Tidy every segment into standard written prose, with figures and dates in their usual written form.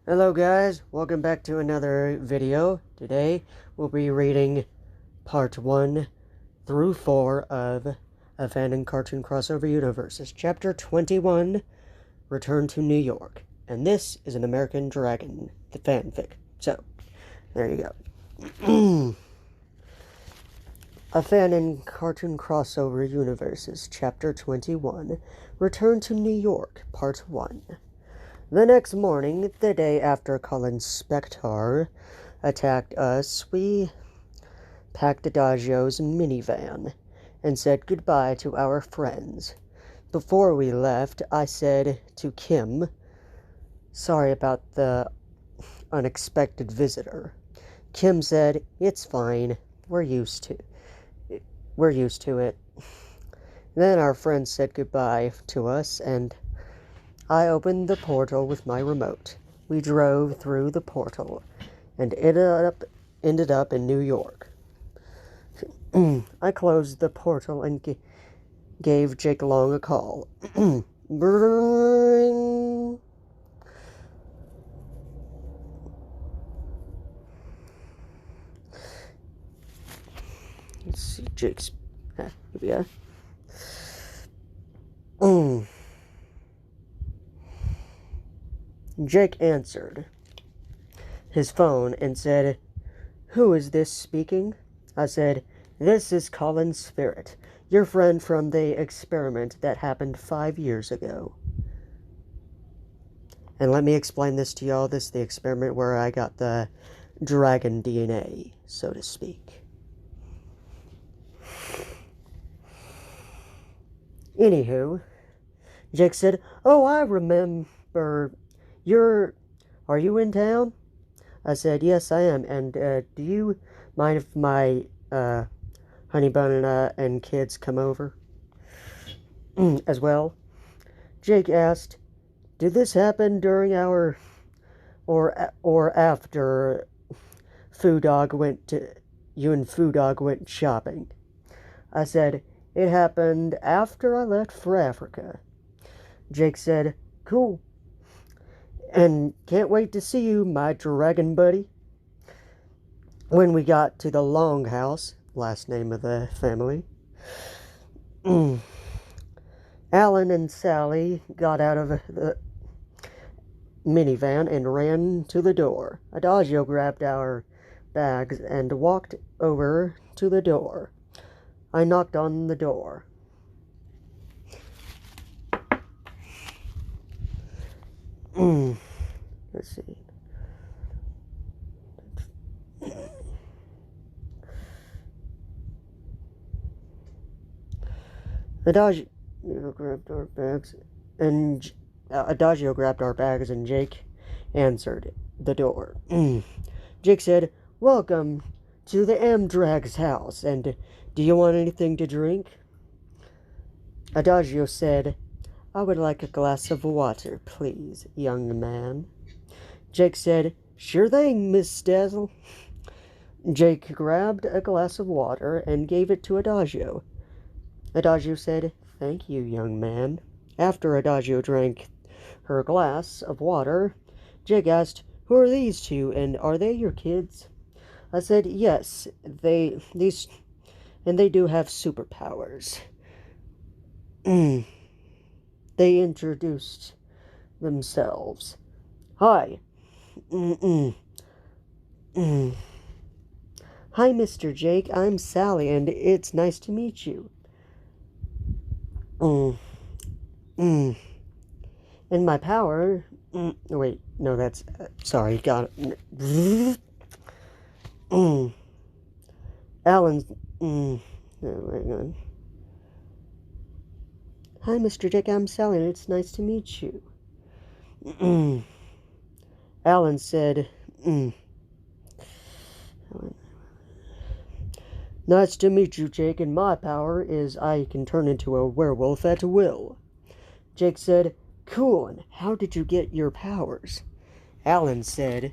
Hello guys, welcome back to another video. Today we'll be reading part 1 through 4 of A Fan and Cartoon Crossover Universes, Chapter 21, Return to New York. And this is an American Dragon, the fanfic. So, there you go. A Fan and Cartoon Crossover Universes, Chapter 21, Return to New York, Part 1. The next morning, the day after Colin Spirit attacked us, we packed Adagio's minivan and said goodbye to our friends. Before we left, I said to Kim, "Sorry about the unexpected visitor." Kim said, "It's fine. We're used to it." Then our friends said goodbye to us, and I opened the portal with my remote. We drove through the portal and ended up in New York. I closed the portal and gave Jake Long a call. Bring. Let's see, Jake's. Yeah. Jake answered his phone and said, "Who is this speaking?" I said, "This is Colin Spirit, your friend from the experiment that happened 5 years ago." And let me explain this to y'all. This is the experiment where I got the dragon DNA, so to speak. Anywho, Jake said, "Oh, I remember. Are you in town?" I said, "Yes, I am. And do you mind if my honey bun and kids come over as well?" Jake asked, "Did this happen during our or after you and Foo Dog went shopping?" I said, "It happened after I left for Africa." Jake said, "Cool. And can't wait to see you, my dragon buddy." When we got to the Longhouse, last name of the family, Alan and Sally got out of the minivan and ran to the door. Adagio grabbed our bags and walked over to the door. I knocked on the door. Let's see. Adagio grabbed our bags and Jake answered the door. Jake said, "Welcome to the Amdrag's house, and do you want anything to drink?" Adagio said, "I would like a glass of water, please, young man." Jake said, "Sure thing, Miss Dazzle." Jake grabbed a glass of water and gave it to Adagio. Adagio said, "Thank you, young man." After Adagio drank her glass of water, Jake asked, "Who are these two, and are they your kids?" I said, "Yes, they do have superpowers." They introduced themselves. "Hi. Hi, Mr. Jake. I'm Sally, and it's nice to meet you." And my power... wait, no, that's... sorry, got it. Alan's... oh, hang on. "Hi, Mr. Jake, I'm Sally, and it's nice to meet you." Alan said, "Nice to meet you, Jake, and my power is I can turn into a werewolf at will." Jake said, "Cool, and how did you get your powers?" Alan said,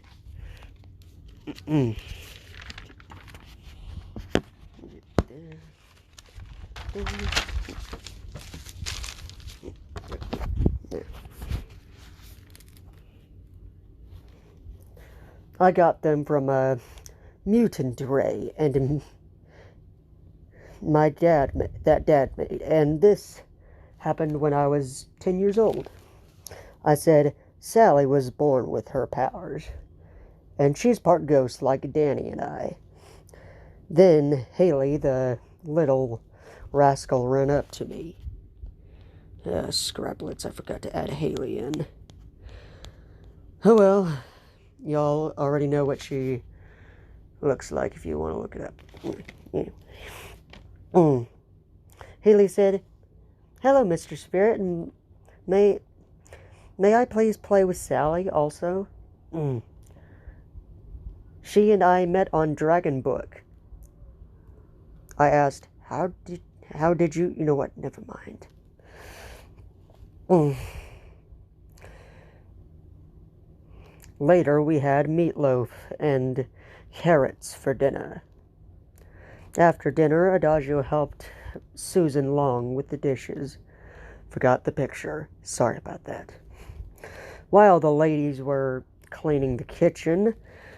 I got them from a mutant ray, and dad made, and this happened when I was 10 years old. I said, Sally was born with her powers, and she's part ghost like Danny and I. Then Haley, the little rascal, ran up to me. Scraplets, I forgot to add Haley in. Oh well, y'all already know what she looks like if you want to look it up. Haley said, Hello, Mr. Spirit, and may I please play with Sally also? She and I met on Dragon Book. I asked, how did you know what, never mind. Later we had meatloaf and carrots for dinner. After dinner, Adagio helped Susan Long with the dishes. Forgot the picture. Sorry about that. While the ladies were cleaning the kitchen,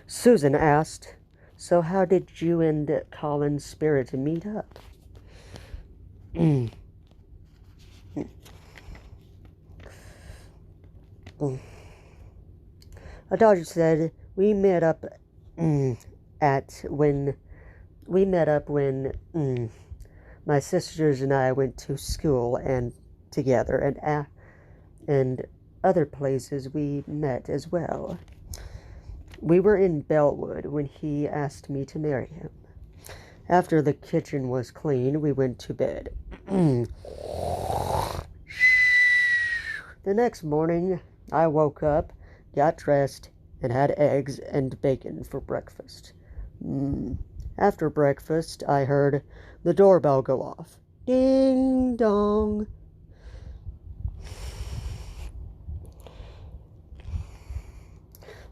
Susan asked, So how did you and Colin Spirit meet up? Adagio said, We met up when my sisters and I went to school and together, and other places we met as well. We were in Bellwood when he asked me to marry him. After the kitchen was clean, we went to bed. The next morning, I woke up, got dressed, and had eggs and bacon for breakfast. After breakfast, I heard the doorbell go off. Ding dong.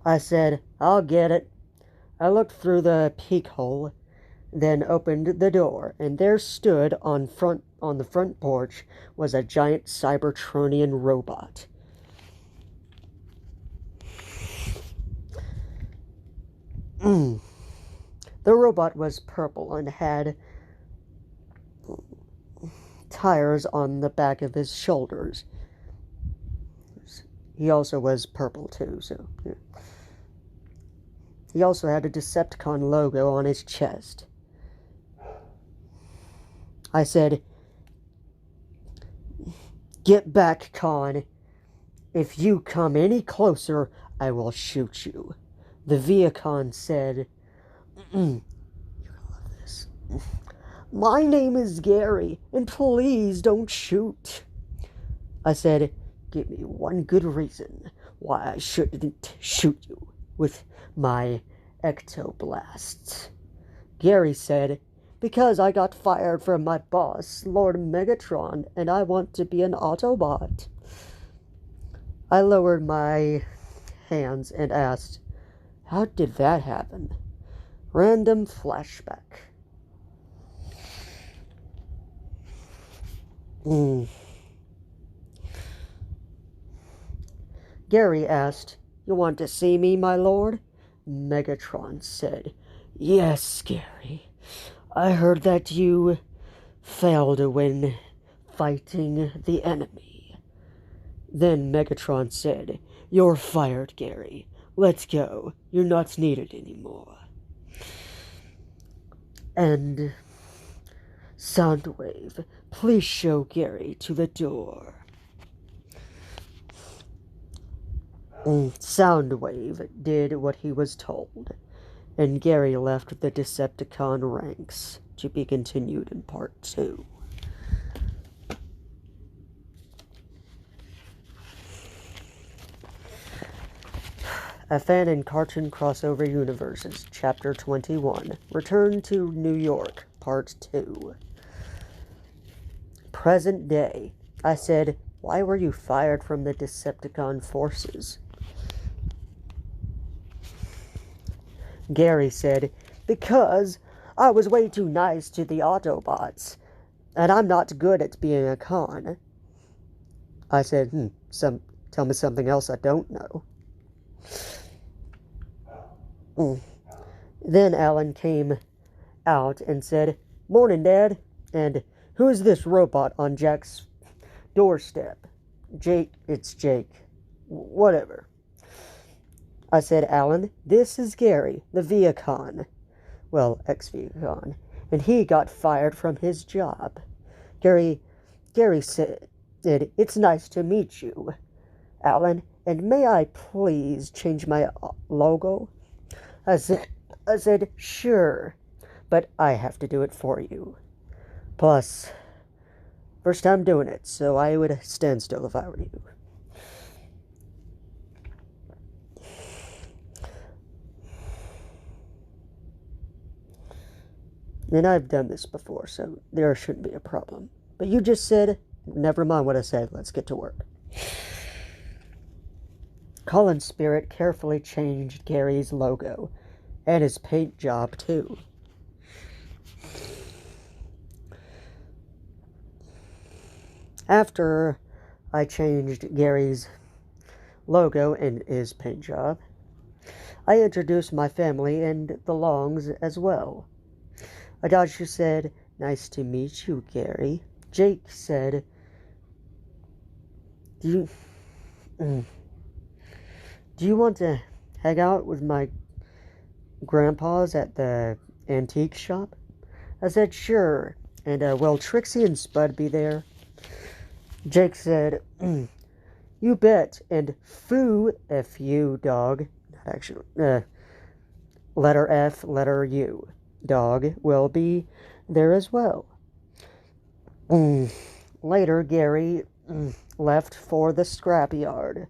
I said, I'll get it. I looked through the peek hole, then opened the door, and there stood on the front porch was a giant Cybertronian robot. The robot was purple and had tires on the back of his shoulders. He also was purple too, so yeah. He also had a Decepticon logo on his chest. I said, Get back, Con. If you come any closer, I will shoot you. The Viacon said, You're gonna love this. My name is Gary, and please don't shoot. I said, Give me one good reason why I shouldn't shoot you with my ectoblasts. Gary said, Because I got fired from my boss, Lord Megatron, and I want to be an Autobot. I lowered my hands and asked, How did that happen? Random flashback. Gary asked, You want to see me, my lord? Megatron said, Yes, Gary. I heard that you failed when fighting the enemy. Then Megatron said, You're fired, Gary. Let's go. You're not needed anymore. And Soundwave, please show Gary to the door. Soundwave did what he was told, and Gary left the Decepticon ranks, to be continued in Part 2. A Fan and Cartoon Crossover Universes, Chapter 21, Return to New York, Part 2. Present day. I said, Why were you fired from the Decepticon forces? Gary said, Because I was way too nice to the Autobots, and I'm not good at being a con. I said, Tell me something else I don't know. Mm. Then Alan came out and said, "Morning, Dad." And who is this robot on Jack's doorstep? Jake, it's Jake. Whatever. I said, "Alan, this is Gary, the Viacon." Well, ex-Viacon. And he got fired from his job. Gary said, "It's nice to meet you, Alan, and may I please change my logo?" I said, "Sure, but I have to do it for you. Plus, first time doing it, so I would stand still if I were you." And I've done this before, so there shouldn't be a problem. But you just said, never mind what I said, let's get to work. Colin Spirit carefully changed Gary's logo, and his paint job too. After I changed Gary's logo and his paint job, I introduced my family and the Longs as well. Adagio said, "Nice to meet you, Gary." Jake said, Do you want to hang out with my grandpas at the antique shop?" I said, "Sure. And will Trixie and Spud be there?" Jake said, "You bet. And Foo, F-U, dog. Not actually, letter F, letter U, dog, will be there as well." Later, Gary left for the scrapyard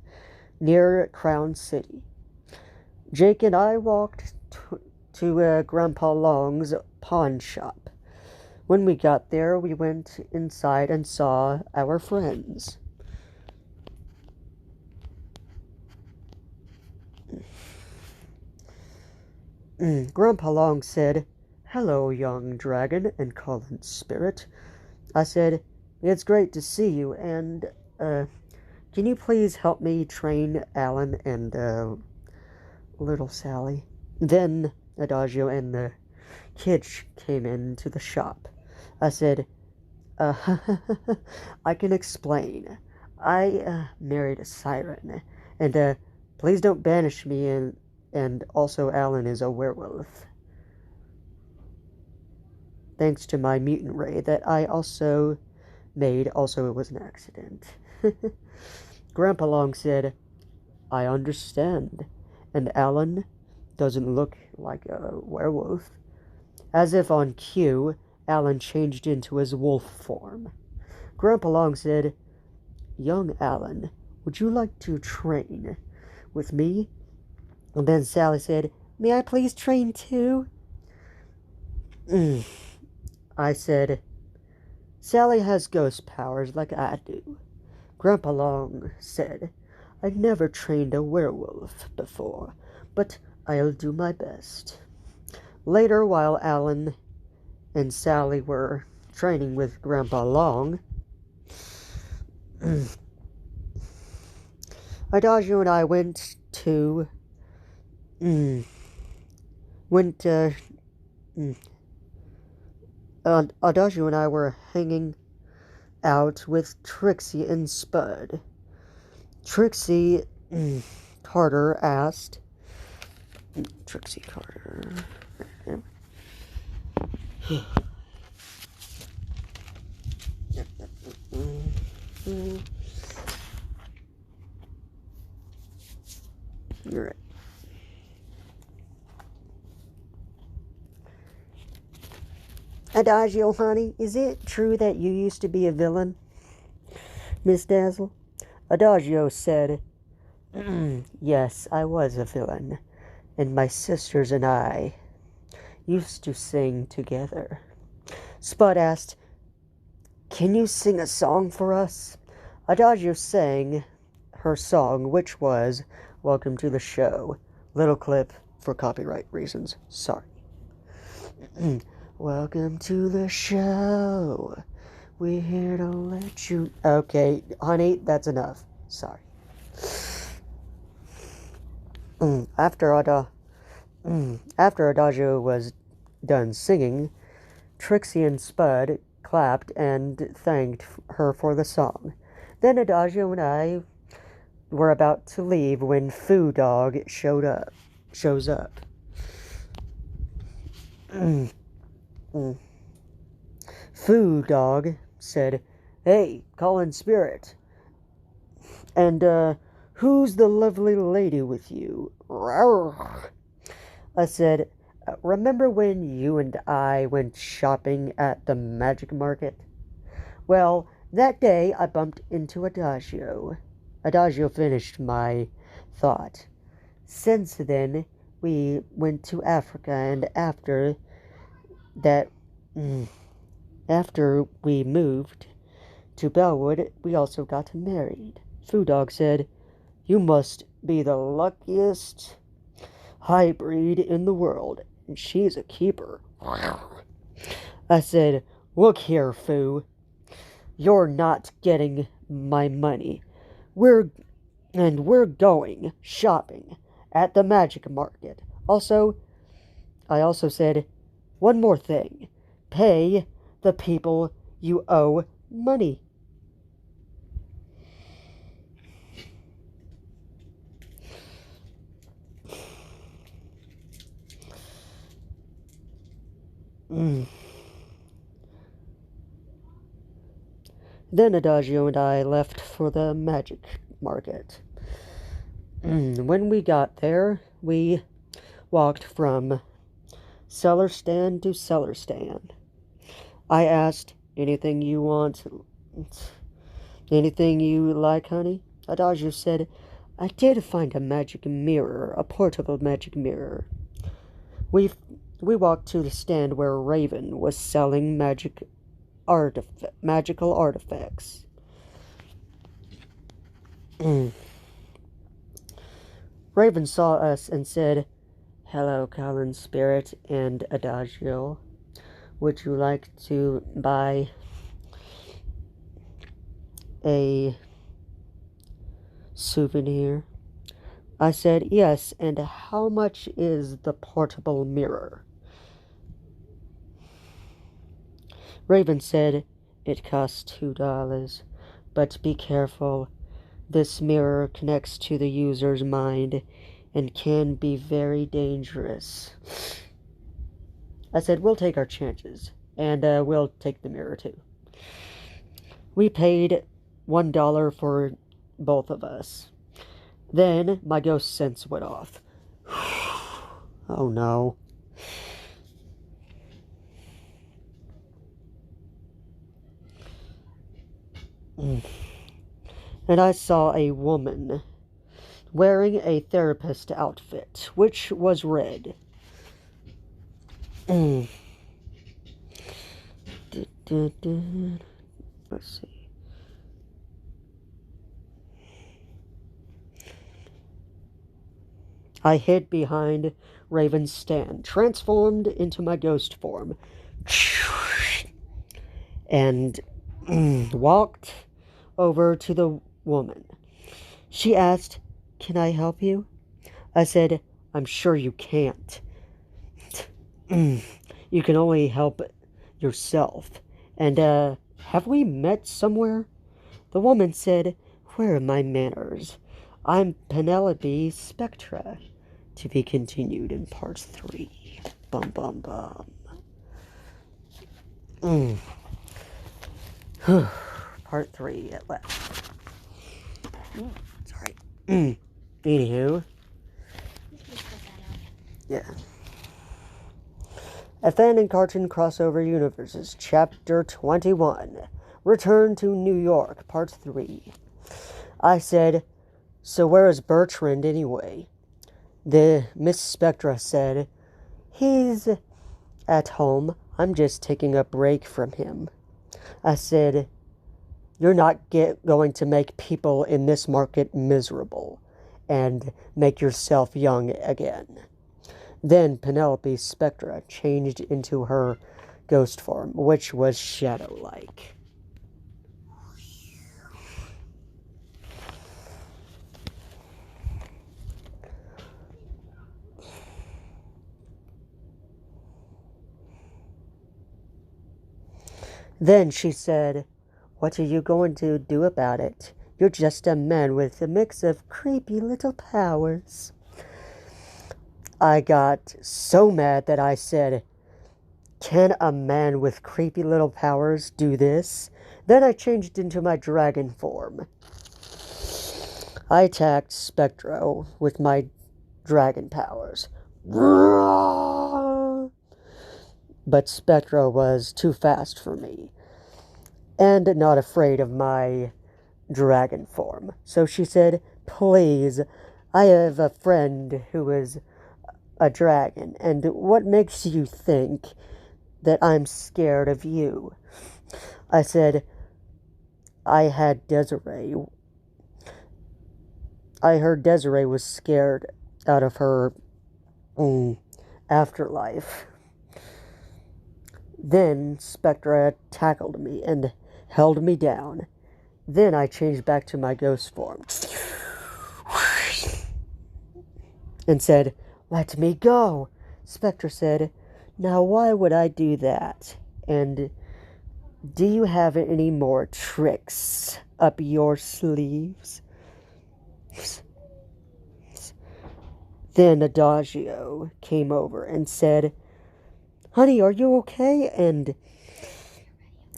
near Crown City. Jake and I walked to Grandpa Long's pawn shop. When we got there, we went inside and saw our friends. Grandpa Long said, "Hello, young dragon and Colin Spirit." I said, "It's great to see you, and, can you please help me train Alan and, little Sally?" Then Adagio and the kids came into the shop. I said, "I can explain. I married a siren, and please don't banish me, and also Alan is a werewolf. Thanks to my mutant ray that I also made, also it was an accident." Grandpa Long said, "I understand, and Alan doesn't look like a werewolf." As if on cue, Alan changed into his wolf form. Grandpa Long said, "Young Alan, would you like to train with me?" And then Sally said, "May I please train too?" I said, "Sally has ghost powers like I do." Grandpa Long said, "I've never trained a werewolf before, but I'll do my best." Later, while Alan and Sally were training with Grandpa Long, Adagio and I went Adagio and I were hanging out with Trixie and Spud. Trixie Carter asked, Trixie Carter. You're right. "Adagio, honey, is it true that you used to be a villain, Miss Dazzle?" Adagio said, "Yes, I was a villain, and my sisters and I used to sing together." Spud asked, "Can you sing a song for us?" Adagio sang her song, which was "Welcome to the Show." Little clip for copyright reasons. Sorry. "Welcome to the show. We're here to let you..." Okay, honey, that's enough. Sorry. After After Adagio was done singing, Trixie and Spud clapped and thanked her for the song. Then Adagio and I were about to leave when Foo Dog shows up. Foo Dog said, "Hey, Colin Spirit. And, who's the lovely lady with you?" I said, "Remember when you and I went shopping at the magic market? Well, that day I bumped into Adagio." Adagio finished my thought. "Since then, we went to Africa, and that, after we moved to Bellwood, we also got married." Foo Dog said, "You must be the luckiest hybrid in the world, and she's a keeper." I said, "Look here, Foo. You're not getting my money. We're going shopping at the magic market. I also said, one more thing. Pay the people you owe money." Then Adagio and I left for the magic market. When we got there, we walked from cellar stand to cellar stand. I asked, "Anything you want? Anything you like, honey?" Adagio said, "I did find a magic mirror, a portable magic mirror." We walked to the stand where Raven was selling magical artifacts. Raven saw us and said, "Hello, Colin Spirit and Adagio. Would you like to buy a souvenir?" I said, "Yes, and how much is the portable mirror?" Raven said, "It costs $2, but be careful. This mirror connects to the user's mind and can be very dangerous." I said, "We'll take our chances, and we'll take the mirror too." We paid $1 for both of us. Then my ghost sense went off. Oh no. And I saw a woman wearing a therapist outfit, which was red. Let's see. I hid behind Raven's stand, transformed into my ghost form, and walked over to the woman. She asked, "Can I help you?" I said, "I'm sure you can't. You can only help yourself. And, have we met somewhere?" The woman said, "Where are my manners? I'm Penelope Spectra." To be continued in part 3. Bum bum bum. Part 3 at last. Sorry. Anywho. Yeah. A Fan and Cartoon Crossover Universes, Chapter 21. Return to New York, Part 3. I said, "So where is Bertrand anyway?" The Miss Spectra said, "He's at home. I'm just taking a break from him." I said, "You're not going to make people in this market miserable and make yourself young again." Then Penelope Spectra changed into her ghost form, which was shadow-like. Then she said, "What are you going to do about it? You're just a man with a mix of creepy little powers." I got so mad that I said, "Can a man with creepy little powers do this?" Then I changed into my dragon form. I attacked Spectro with my dragon powers. But Spectro was too fast for me, and not afraid of my dragon form. So she said, "Please, I have a friend who is a dragon, and what makes you think that I'm scared of you?" I said, I heard Desiree was scared out of her afterlife. Then Spectra tackled me and held me down. Then I changed back to my ghost form and said, "Let me go." Spectra said, "Now why would I do that? And do you have any more tricks up your sleeves?" Then Adagio came over and said, "Honey, are you okay?" And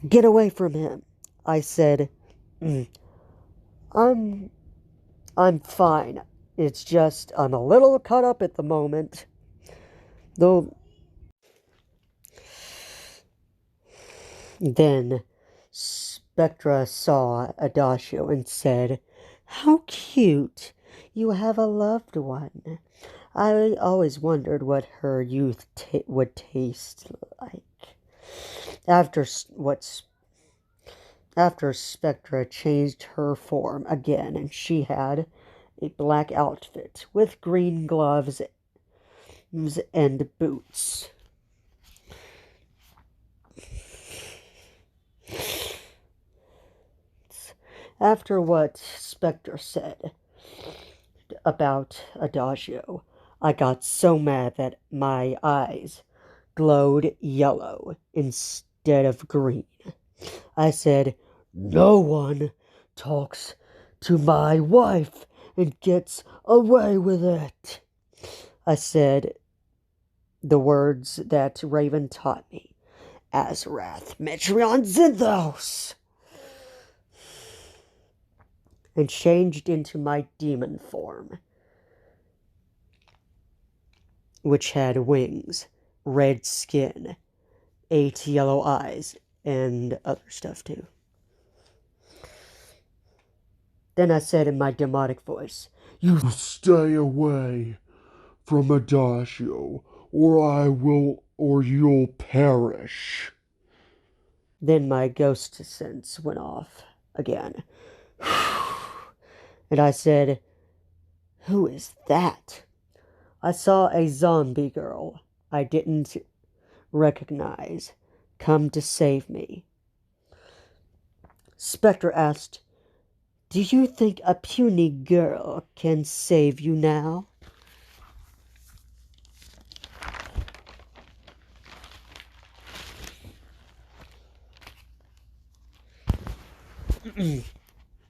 "Get away from him." I said, I'm fine. It's just I'm a little caught up at the moment. Though then Spectra saw Adagio and said, "How cute. You have a loved one." I always wondered what her youth would taste like. After Spectra changed her form again, and she had a black outfit with green gloves and boots. After what Spectra said about Adagio, I got so mad that my eyes glowed yellow instead of green. I said, "No one talks to my wife and gets away with it." I said the words that Raven taught me. "Azrath Metreon Zinthos," and changed into my demon form, which had wings, red skin, 8 yellow eyes, and other stuff too. Then I said in my demonic voice, "You stay away from Adagio, or you'll perish." Then my ghost sense went off again. And I said, "Who is that?" I saw a zombie girl I didn't recognize come to save me. Spectre asked, "Do you think a puny girl can save you now?"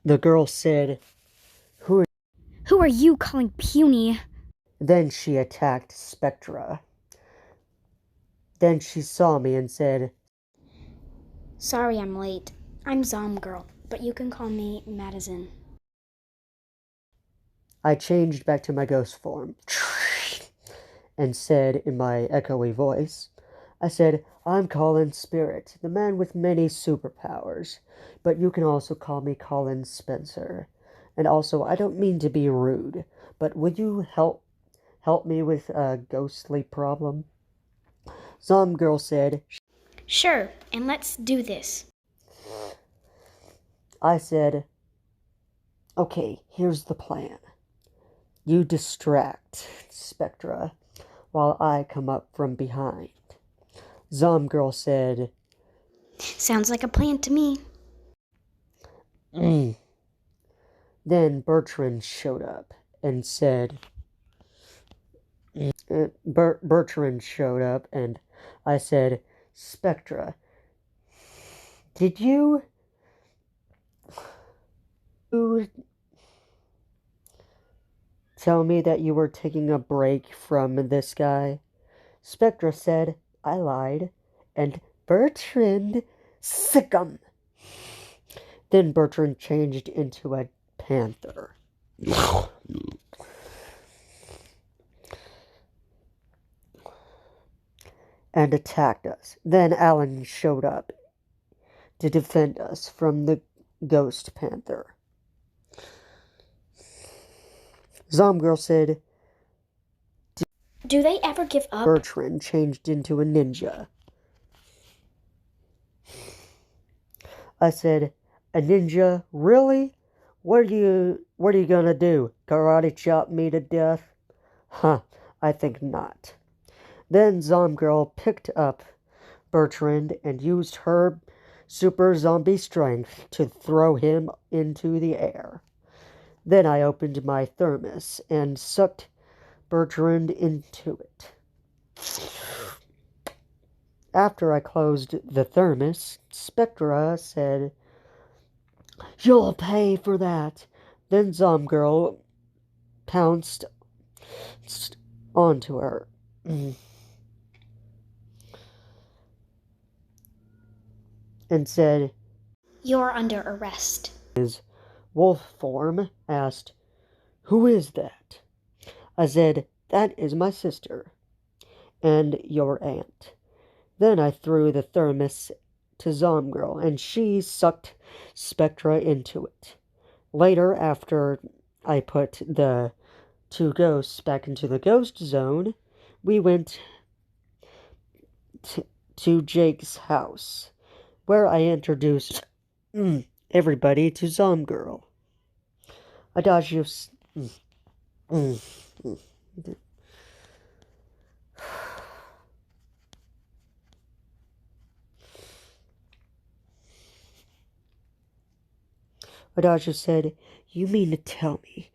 The girl said, "Who are you calling puny?" Then she attacked Spectra. Then she saw me and said, "Sorry I'm late. I'm Zomb Girl, but you can call me Madison." I changed back to my ghost form and said in my echoey voice, I said, "I'm Colin Spirit, the man with many superpowers, but you can also call me Colin Spencer. And also, I don't mean to be rude, but would you help me with a ghostly problem?" Some girl said, "Sure, and let's do this." I said, "Okay, here's the plan. You distract Spectra while I come up from behind." Zom girl said, "Sounds like a plan to me." Then Bertrand showed up and said, Bertrand showed up and I said, "Spectra, Did you tell me that you were taking a break from this guy? Spectra said, I lied. And Bertrand, sickum. Then Bertrand changed into a panther. And attacked us. Then Alan showed up to defend us from the ghost panther. Zomb Girl said, Do they ever give up? Bertrand changed into a ninja. I said, a ninja? Really? What are you gonna do? Karate chop me to death? Huh, I think not. Then Zomb Girl picked up Bertrand and used her super zombie strength to throw him into the air. Then I opened my thermos and sucked Bertrand into it. After I closed the thermos, Spectra said, You'll pay for that. Then Zomb Girl pounced onto her. And said, You're under arrest. His wolf form asked, Who is that? I said, That is my sister and your aunt. Then I threw the thermos to Zomb Girl, and she sucked Spectra into it. Later, after I put the two ghosts back into the ghost zone, we went to Jake's house, where I introduced everybody to Zomb Girl. Adagio said, You mean to tell me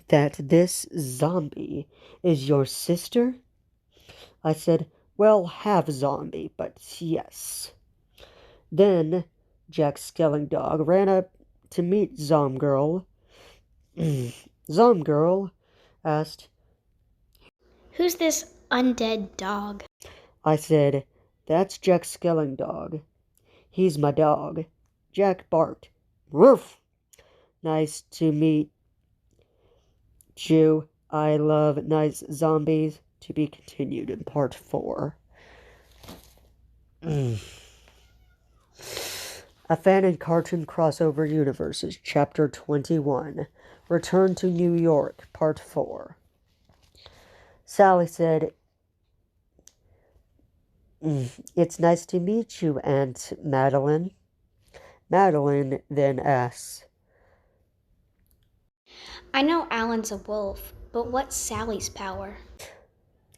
that this zombie is your sister? I said, Well, half zombie, but yes. Then Jack Skellingdog ran up to meet Zomb Girl. Zomb Girl asked, Who's this undead dog? I said, That's Jack Skellingdog. He's my dog. Jack barked. Woof! Nice to meet you. I love nice zombies. To be continued in part 4. A Fan and Cartoon Crossover Universes, Chapter 21. Return to New York, Part 4. Sally said, It's nice to meet you, Aunt Madeline. Madeline then asks, I know Alan's a wolf, but what's Sally's power?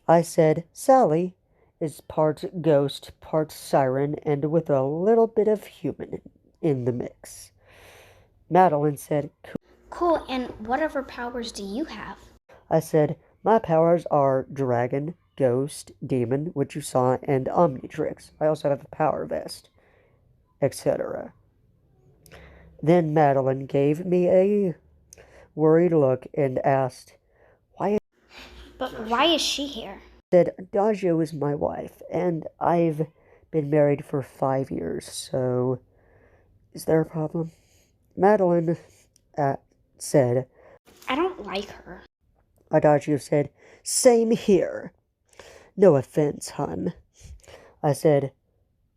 I said, Sally is part ghost, part siren, and with a little bit of human in the mix. Madeline said, Cool, and whatever powers do you have? I said, my powers are dragon, ghost, demon, which you saw, and omnitrix. I also have a power vest, etc. Then Madeline gave me a worried look and asked, But why is she here? I said, Adagio is my wife, and I've been married for 5 years, so is there a problem? Madeline said, I don't like her. Adagio said, Same here. No offense, hun. I said,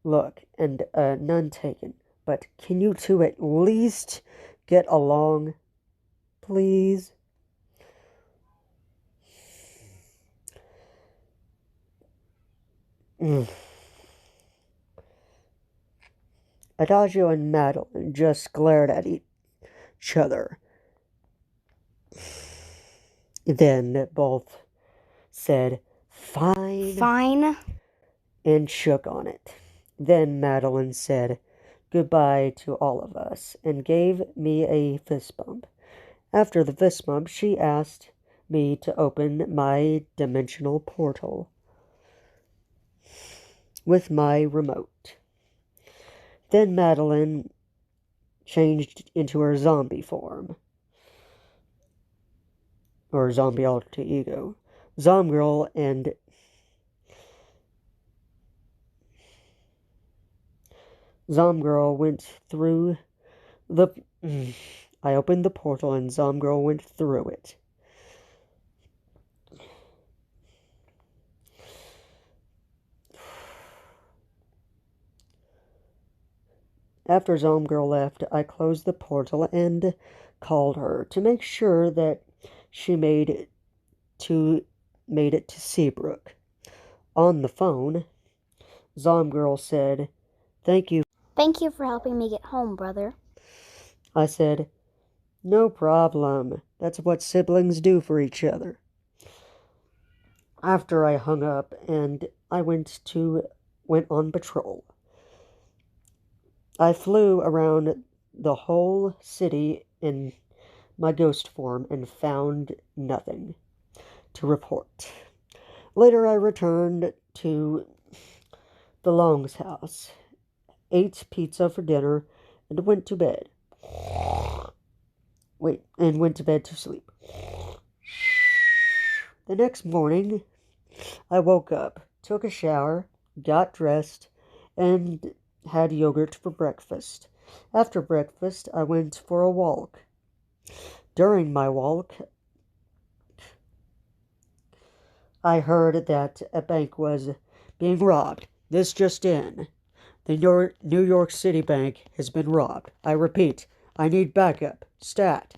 Look, and none taken, but can you two at least get along, please? Adagio and Madeline just glared at each other. Then both said, Fine. Fine. And shook on it. Then Madeline said goodbye to all of us and gave me a fist bump. After the fist bump, she asked me to open my dimensional portal with my remote. Then Madeline changed into her zombie form, or zombie alter ego. Zomb Girl and Zomb Girl went through the... I opened the portal and Zomb Girl went through it. After Zomb Girl left, I closed the portal and called her to make sure that she made it to Seabrook. On the phone, Zomb Girl said, "Thank you." Thank you for helping me get home, brother. I said, "No problem. That's what siblings do for each other." After I hung up and I went on patrol. I flew around the whole city in my ghost form and found nothing to report. Later I returned to the Long's house, ate pizza for dinner, and went to bed. Went to bed to sleep. The next morning, I woke up, took a shower, got dressed, and had yogurt for breakfast. After breakfast, I went for a walk. During my walk, I heard that a bank was being robbed. This just in. The New York City bank has been robbed. I repeat, I need backup. Stat.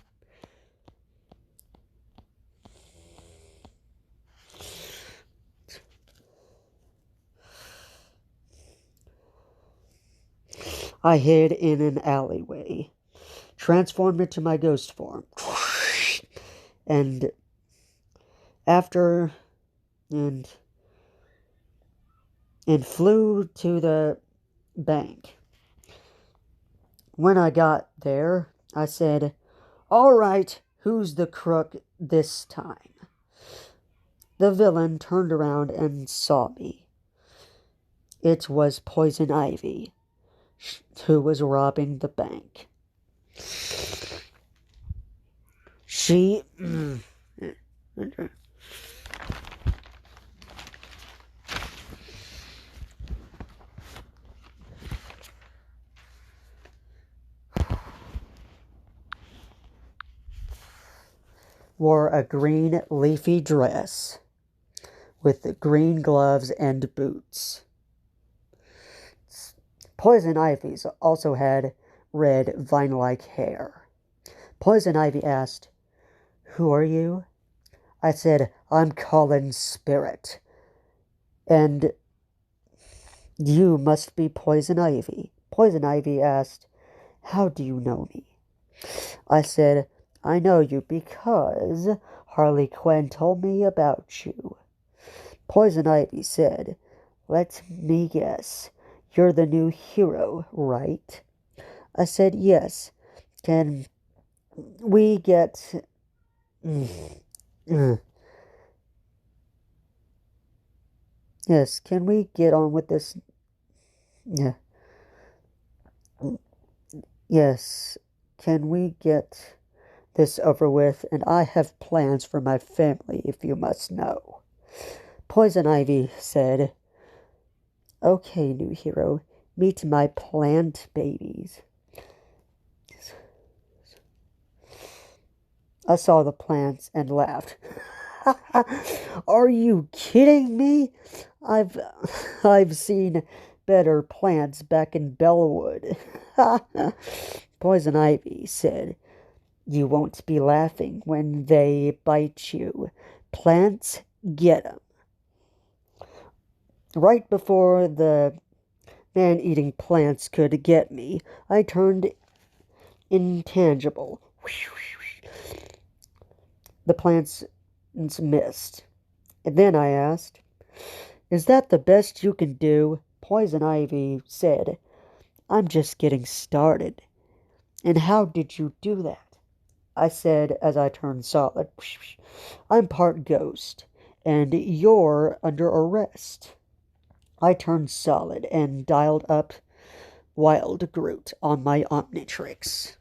I hid in an alleyway, transformed into my ghost form, and flew to the bank. When I got there, I said, "All right, who's the crook this time?" The villain turned around and saw me. It was Poison Ivy, who was robbing the bank. She wore a green leafy dress with green gloves and boots. Poison Ivy also had red vine-like hair. Poison Ivy asked, "Who are you?" I said, "I'm Colin Spirit. And you must be Poison Ivy." Poison Ivy asked, "How do you know me?" I said, "I know you because Harley Quinn told me about you." Poison Ivy said, "Let me guess. You're the new hero, right?" I said, "Yes. Can we get... Yes, can we get on with this? Yeah. Yes, can we get this over with? And I have plans for my family, if you must know." Poison Ivy said, "Okay, new hero, meet my plant babies." I saw the plants and laughed. Are you kidding me? I've seen better plants back in Bellwood. Poison Ivy said, "You won't be laughing when they bite you. Plants, get 'em." Right before the man-eating plants could get me, I turned intangible. The plants missed. And then I asked, "Is that the best you can do?" Poison Ivy said, "I'm just getting started." "And how did you do that?" I said as I turned solid. "I'm part ghost, and you're under arrest." I turned solid and dialed up Wild Groot on my Omnitrix.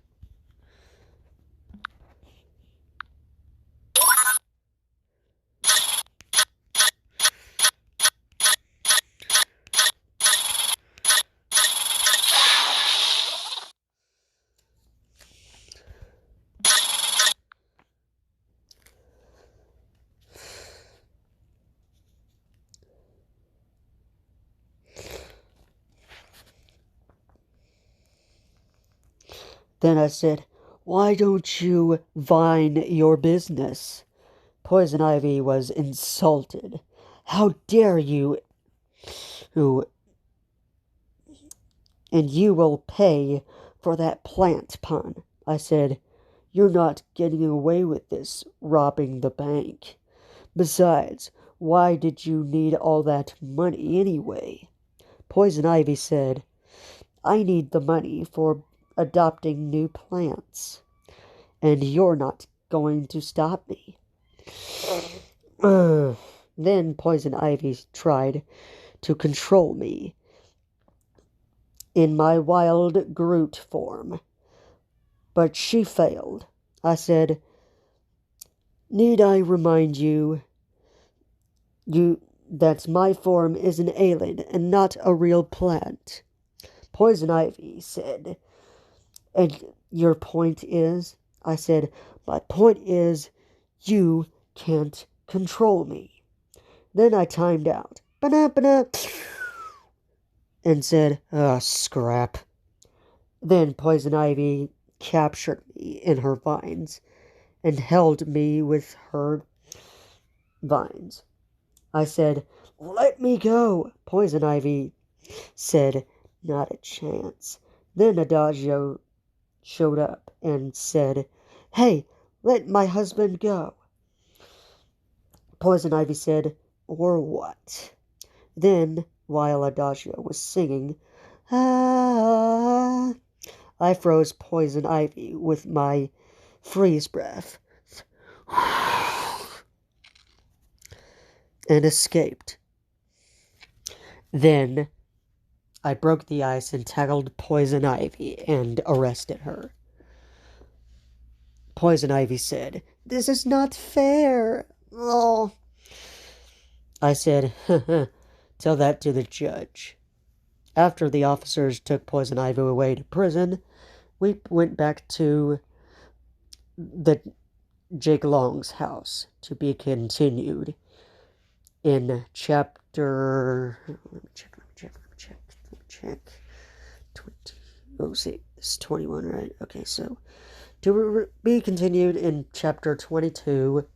Then I said, "Why don't you vine your business?" Poison Ivy was insulted. "How dare you? Who? And you will pay for that plant pun." I said, "You're not getting away with this, robbing the bank. Besides, why did you need all that money anyway?" Poison Ivy said, "I need the money for adopting new plants, and you're not going to stop me." Then Poison Ivy tried to control me in my Wild Groot form, but she failed. I said, "Need I remind you that my form is an alien and not a real plant?" Poison Ivy said, "And your point is?" I said, "My point is, you can't control me." Then I timed out. Ba-da-ba-da, and said, scrap. Then Poison Ivy captured me in her vines and held me with her vines. I said, "Let me go." Poison Ivy said, "Not a chance." Then Adagio showed up and said, "Hey, let my husband go." Poison Ivy said, "Or what?" Then, while Adagio was singing, "Ah," I froze Poison Ivy with my freeze breath and escaped. Then I broke the ice and tackled Poison Ivy and arrested her. Poison Ivy said, "This is not fair." Oh. I said, "Tell that to the judge." After the officers took Poison Ivy away to prison, we went back to the Jake Long's house to be continued in chapter. Let me check. 20. Oh, see, this is 21, right? Okay, so to be continued in chapter 22.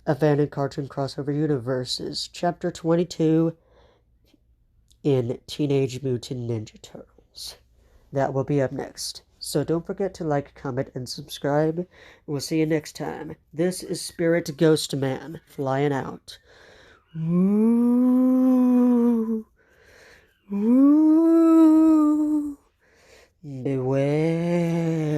Abandoned Cartoon Crossover Universes, Chapter 22 in Teenage Mutant Ninja Turtles. That will be up next. So don't forget to like, comment, and subscribe. And we'll see you next time. This is Spirit Ghost Man, flying out. Ooh. Ooh. Beware.